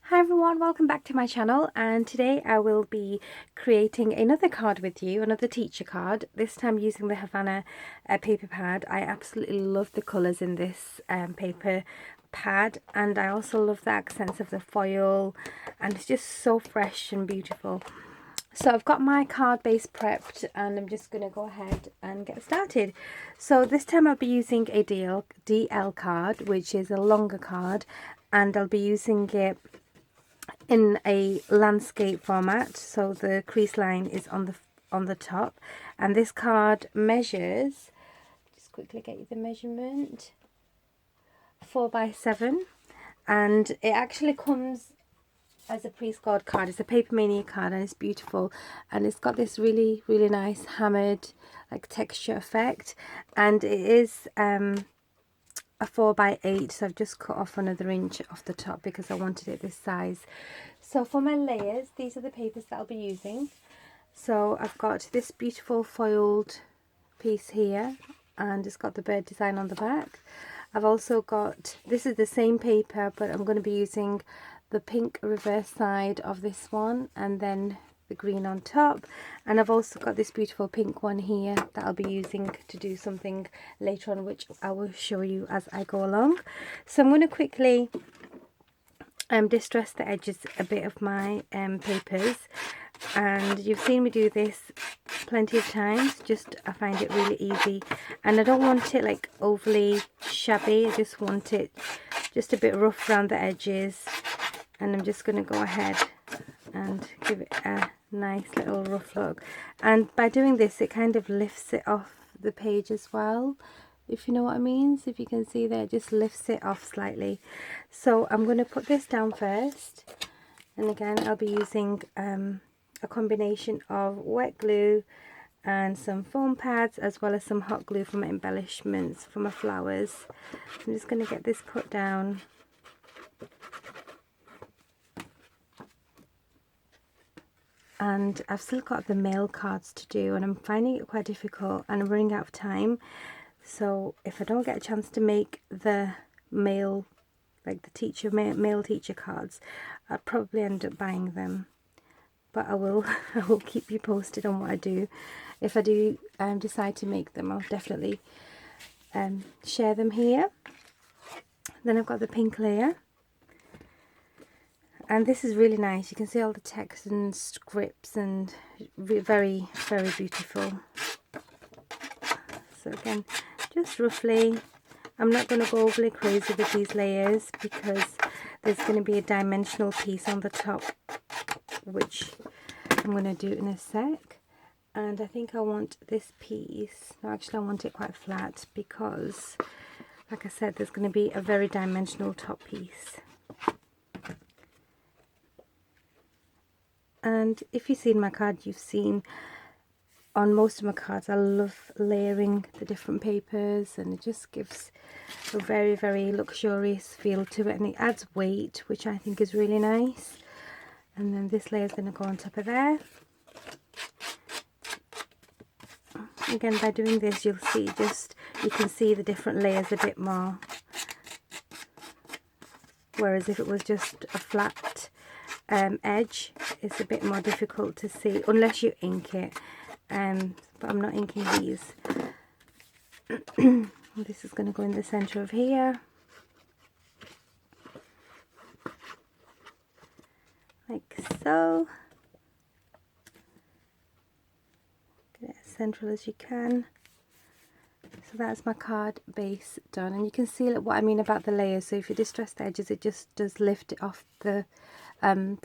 Hi everyone, welcome back to my channel, and today I will be creating another card with you, another teacher card, this time using the Havana paper pad. I absolutely love the colours in this paper pad, and I also love the accents of the foil, and it's just so fresh and beautiful. So I've got my card base prepped and I'm just going to go ahead and get started. So this time I'll be using a DL card, which is a longer card, and I'll be using it in a landscape format, so the crease line is on the top, and this card measures, just quickly get you the measurement, 4x7, and it actually comes as a pre-scored card. It's a Paper Mania card and it's beautiful, and it's got this really nice hammered like texture effect, and it is a 4x8, so I've just cut off another inch off the top because I wanted it this size. So for my layers, these are the papers that I'll be using. So I've got this beautiful foiled piece here, and it's got the bird design on the back. I've also got, this is the same paper, but I'm going to be using the pink reverse side of this one and then the green on top, and I've also got this beautiful pink one here that I'll be using to do something later on, which I will show you as I go along. So I'm going to quickly distress the edges a bit of my papers, and you've seen me do this plenty of times. Just I find it really easy, and I don't want it like overly shabby. I just want it just a bit rough around the edges, and I'm just going to go ahead and give it a nice little rough look. And by doing this, it kind of lifts it off the page as well, if you know what I mean. So if you can see there, it just lifts it off slightly. So I'm going to put this down first, and again I'll be using a combination of wet glue and some foam pads, as well as some hot glue for my embellishments for my flowers. I'm just going to get this put down. And I've still got the mail cards to do, and I'm finding it quite difficult and I'm running out of time. So if I don't get a chance to make the mail, like the teacher mail teacher cards, I'll probably end up buying them. But I will keep you posted on what I do. If I do decide to make them, I'll definitely share them here. Then I've got the pink layer. And this is really nice. You can see all the text and scripts, and very beautiful. So again, just roughly, I'm not going to go overly crazy with these layers because there's going to be a dimensional piece on the top, which I'm going to do in a sec. And I think I want this piece, no, actually I want it quite flat because, like I said, there's going to be a very dimensional top piece. And if you've seen my card, you've seen on most of my cards I love layering the different papers, and it just gives a very luxurious feel to it, and it adds weight, which I think is really nice. And then this layer is going to go on top of there. Again, by doing this, you'll see you can see the different layers a bit more, whereas if it was just a flat edge, it's a bit more difficult to see unless you ink it, but I'm not inking these. This is going to go in the center of here, like so. Get it as central as you can. So that's my card base done, and you can see what I mean about the layers. So if you distress the edges, it just does lift it off the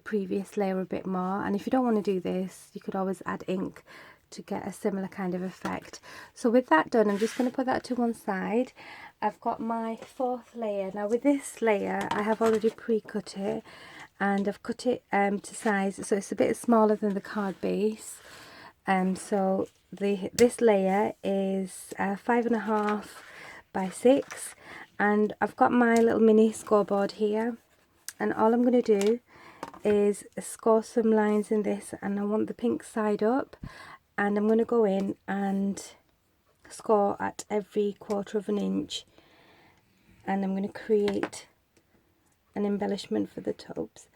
previous layer a bit more. And if you don't want to do this, you could always add ink to get a similar kind of effect. So with that done, I'm just going to put that to one side. I've got my fourth layer. Now with this layer, I have already pre-cut it, and I've cut it to size, so it's a bit smaller than the card base. So this layer is 5.5 by 6, and I've got my little mini scoreboard here, and all I'm going to do is score some lines in this, and I want the pink side up, and I'm going to go in and score at every 1/4 inch, and I'm going to create an embellishment for the tops.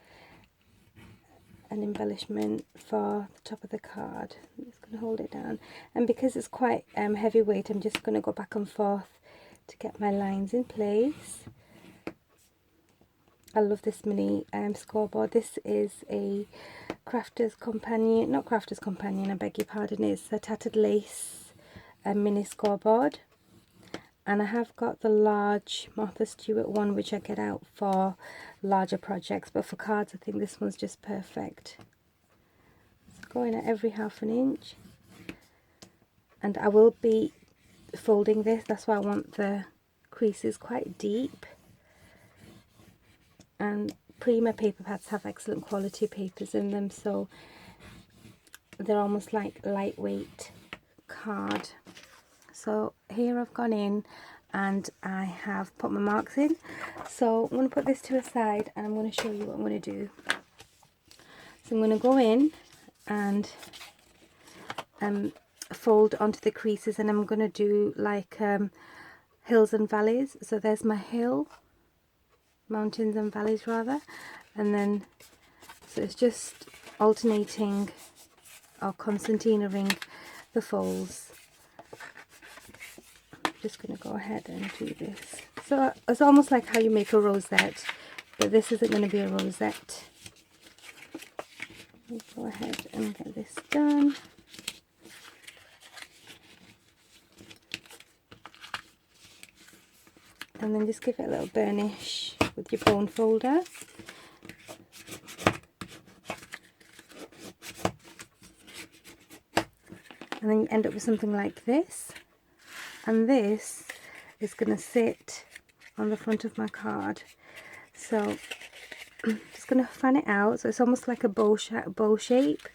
an embellishment for the top of the card. I'm just going to hold it down, and because it's quite heavyweight, I'm just going to go back and forth to get my lines in place. I love this mini scoreboard. This is a Crafter's Companion, not Crafter's Companion, I beg your pardon, it's a tattered lace mini scoreboard. And I have got the large Martha Stewart one, which I get out for larger projects, but for cards I think this one's just perfect. It's going at every ½ inch, and I will be folding this, that's why I want the creases quite deep. And Prima paper pads have excellent quality papers in them, so they're almost like lightweight card. So here I've gone in and I have put my marks in. So I'm going to put this to a side and I'm going to show you what I'm going to do. So I'm going to go in and fold onto the creases, and I'm going to do like hills and valleys. So there's my hill, mountains and valleys rather, and then so it's just alternating or concertinaing the folds. Just going to go ahead and do this. So it's almost like how you make a rosette, but this isn't going to be a rosette. Let's go ahead and get this done. And then just give it a little burnish with your bone folder. And then you end up with something like this. And this is going to sit on the front of my card. So I'm just going to fan it out, so it's almost like a bow shape.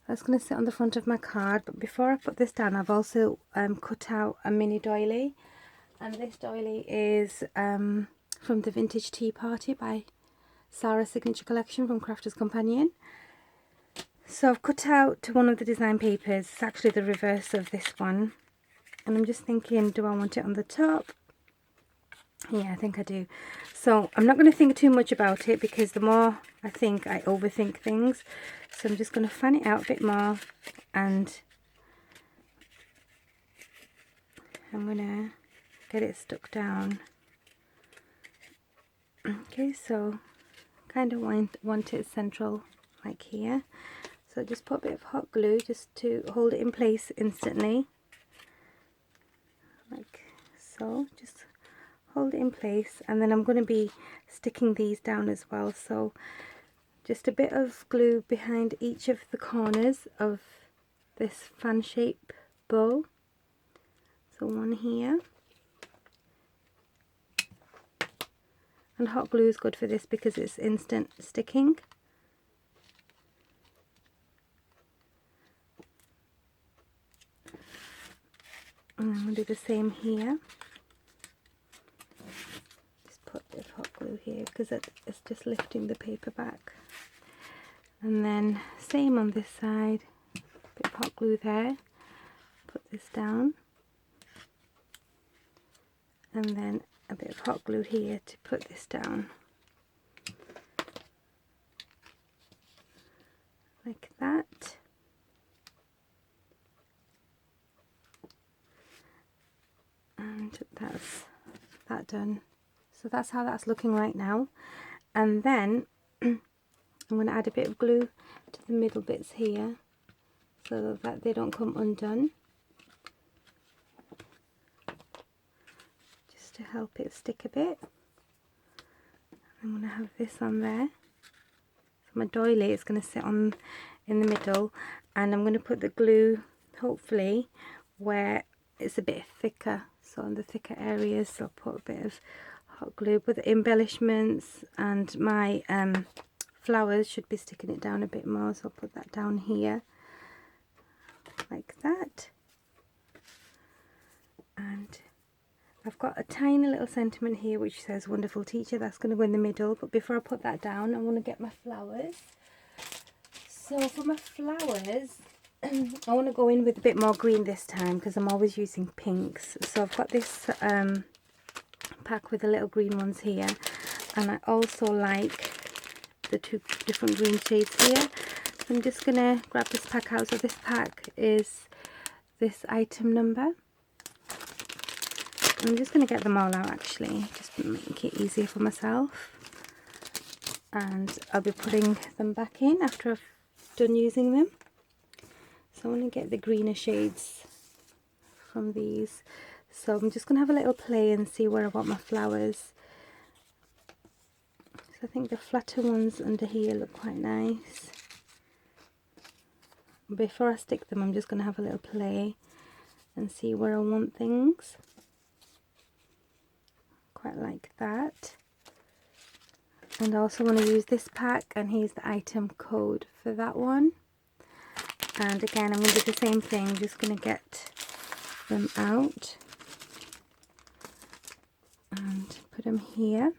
That's going to sit on the front of my card. But before I put this down, I've also cut out a mini doily. And this doily is from the Vintage Tea Party by Sarah's Signature Collection from Crafter's Companion. So I've cut out one of the design papers. It's actually the reverse of this one. And I'm just thinking, do I want it on the top? Yeah, I think I do. So I'm not going to think too much about it, because the more I think, I overthink things. So I'm just going to fan it out a bit more, and I'm going to get it stuck down. Okay, so kind of want it central, like here. So just put a bit of hot glue just to hold it in place instantly. Like so, just hold it in place, and then I'm going to be sticking these down as well. So just a bit of glue behind each of the corners of this fan shape bow. So one here, and hot glue is good for this because it's instant sticking. And I'm going to do the same here. Just put a bit of hot glue here because it's just lifting the paper back. And then same on this side, a bit of hot glue there. Put this down. And then a bit of hot glue here to put this down. Like that. And that's that done. So that's how that's looking right now. And then I'm going to add a bit of glue to the middle bits here so that they don't come undone, just to help it stick a bit. I'm going to have this on there. So my doily is going to sit on in the middle, and I'm going to put the glue hopefully where it's a bit thicker, so on the thicker areas. So I'll put a bit of hot glue, but the embellishments and my flowers should be sticking it down a bit more, so I'll put that down here like that. And I've got a tiny little sentiment here which says wonderful teacher. That's going to go in the middle, but before I put that down I want to get my flowers. So for my flowers I want to go in with a bit more green this time because I'm always using pinks. So I've got this pack with the little green ones here, and I also like the two different green shades here. So I'm just going to grab this pack out. So this pack is this item number. I'm just going to get them all out actually, just to make it easier for myself. And I'll be putting them back in after I've done using them. So I want to get the greener shades from these. So I'm just going to have a little play and see where I want my flowers. So I think the flatter ones under here look quite nice. Before I stick them, I'm just going to have a little play and see where I want things. Quite like that. And I also want to use this pack, and here's the item code for that one. And again, I'm going to do the same thing. I'm just going to get them out and put them here.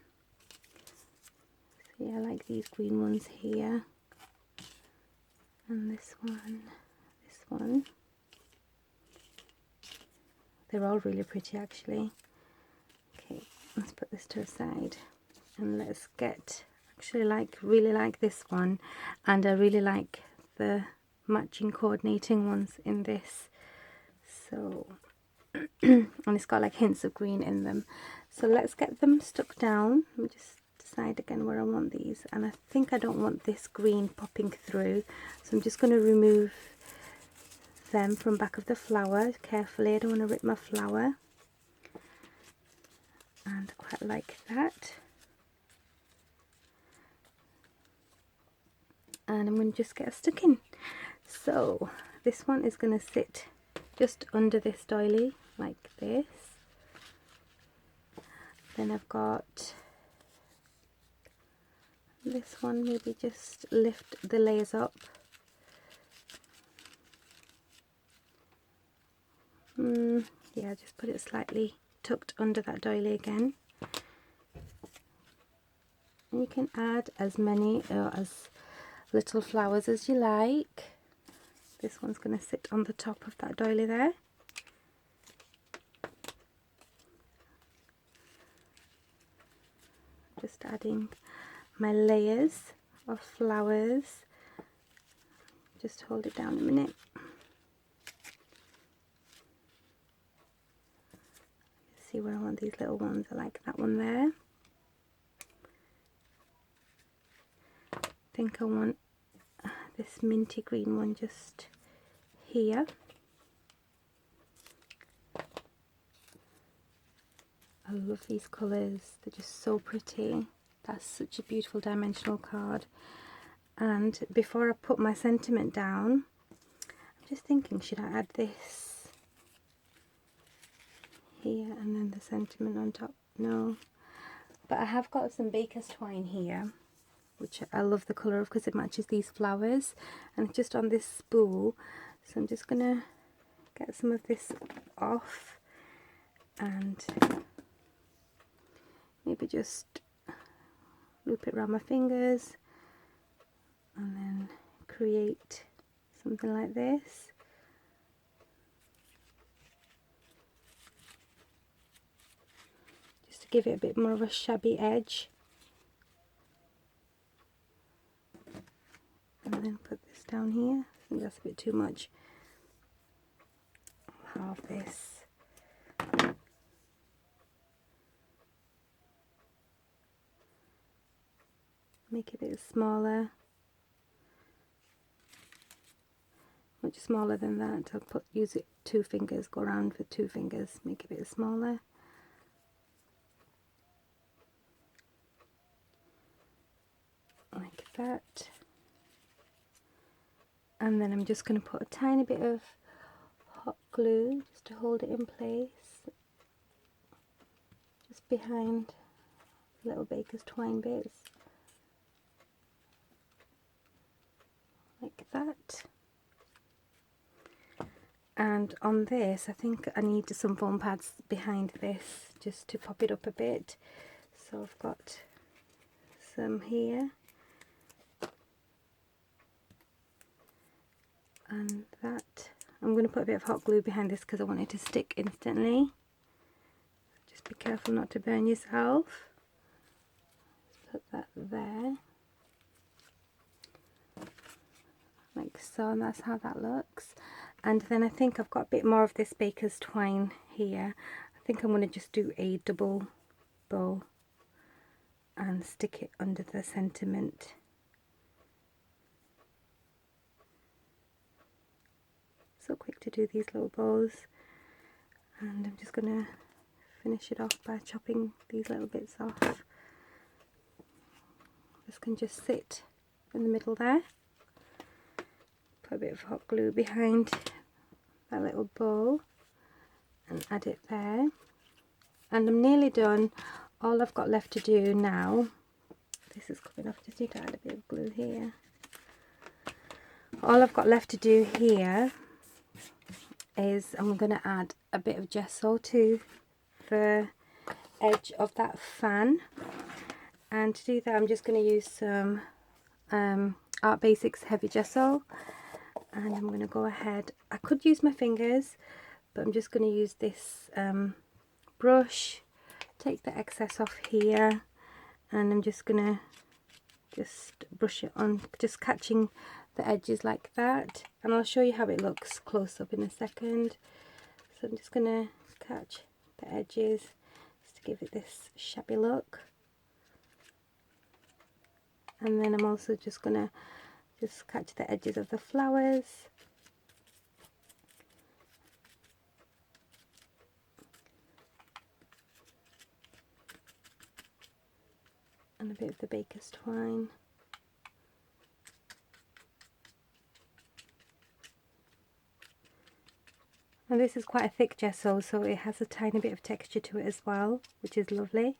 So yeah, I like these green ones here. And this one. They're all really pretty actually. Okay, let's put this to the side. And let's get, actually really like this one, and I really like the matching coordinating ones in this. So and it's got like hints of green in them. So let's get them stuck down. Let me just decide again where I want these, and I think I don't want this green popping through, so I'm just going to remove them from back of the flower carefully. I don't want to rip my flower, and I quite like that. And I'm going to just get stuck in. So this one is going to sit just under this doily like this. Then I've got this one, maybe just lift the layers up. Yeah, just put it slightly tucked under that doily again. And you can add as many or as little flowers as you like. This one's going to sit on the top of that doily there. Just adding my layers of flowers. Just hold it down a minute. See where I want these little ones. I like that one there. I think I want this minty green one just here. I love these colours, they're just so pretty. That's such a beautiful dimensional card. And before I put my sentiment down, I'm just thinking, should I add this here and then the sentiment on top? No, but I have got some baker's twine here, which I love the colour of because it matches these flowers, and it's just on this spool. So I'm just gonna get some of this off and maybe just loop it around my fingers and then create something like this. Just to give it a bit more of a shabby edge. And then put this down here. I think that's a bit too much. I'll have this. Make it a bit smaller. Much smaller than that. I'll use it 2 fingers, go around with 2 fingers, make it a bit smaller. Like that. And then I'm just going to put a tiny bit of hot glue just to hold it in place. Just behind little baker's twine bits. Like that. And on this, I think I need some foam pads behind this just to pop it up a bit. So I've got some here. And that. I'm going to put a bit of hot glue behind this because I want it to stick instantly. Just be careful not to burn yourself. Let's put that there. like so, and that's how that looks. And then I think I've got a bit more of this baker's twine here. I think I'm going to just do a double bow and stick it under the sentiment. So quick to do these little bows, and I'm just going to finish it off by chopping these little bits off. This can just sit in the middle there. Put a bit of hot glue behind that little bow and add it there. And I'm nearly done. All I've got left to do now, this is coming off, just need to add a bit of glue here. All I've got left to do here is I'm going to add a bit of gesso to the edge of that fan. And to do that, I'm just going to use some Art Basics Heavy Gesso. And I'm going to go ahead, I could use my fingers, but I'm just going to use this brush, take the excess off here, and I'm just going to just brush it on, just catching the edges like that. And I'll show you how it looks close up in a second. So I'm just going to catch the edges just to give it this shabby look. And then I'm also just going to just catch the edges of the flowers. And a bit of the baker's twine. And this is quite a thick gesso, so it has a tiny bit of texture to it as well, which is lovely.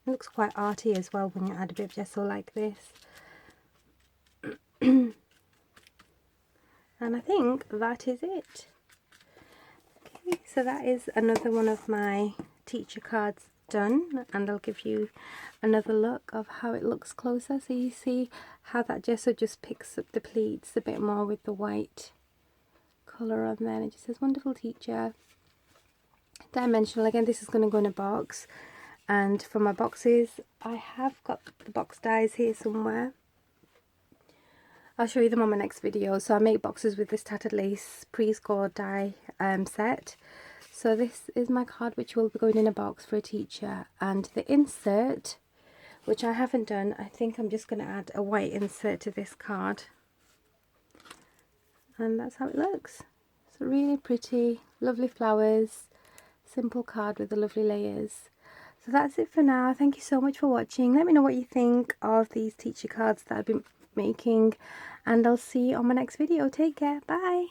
It looks quite arty as well when you add a bit of gesso like this. And I think that is it. Okay, so that is another one of my teacher cards done, and I'll give you another look of how it looks closer, so you see how that gesso just picks up the pleats a bit more with the white colour on there. And it just says wonderful teacher. Dimensional. Again, this is going to go in a box, and for my boxes I have got the box dies here somewhere. I'll show you them on my next video. So I make boxes with this tattered lace pre-scored die set. So this is my card, which will be going in a box for a teacher, and the insert, which I haven't done, I think I'm just going to add a white insert to this card, and that's how it looks. It's really pretty, lovely flowers, simple card with the lovely layers. So that's it for now. Thank you so much for watching. Let me know what you think of these teacher cards that I've been making, and I'll see you on my next video. Take care. Bye.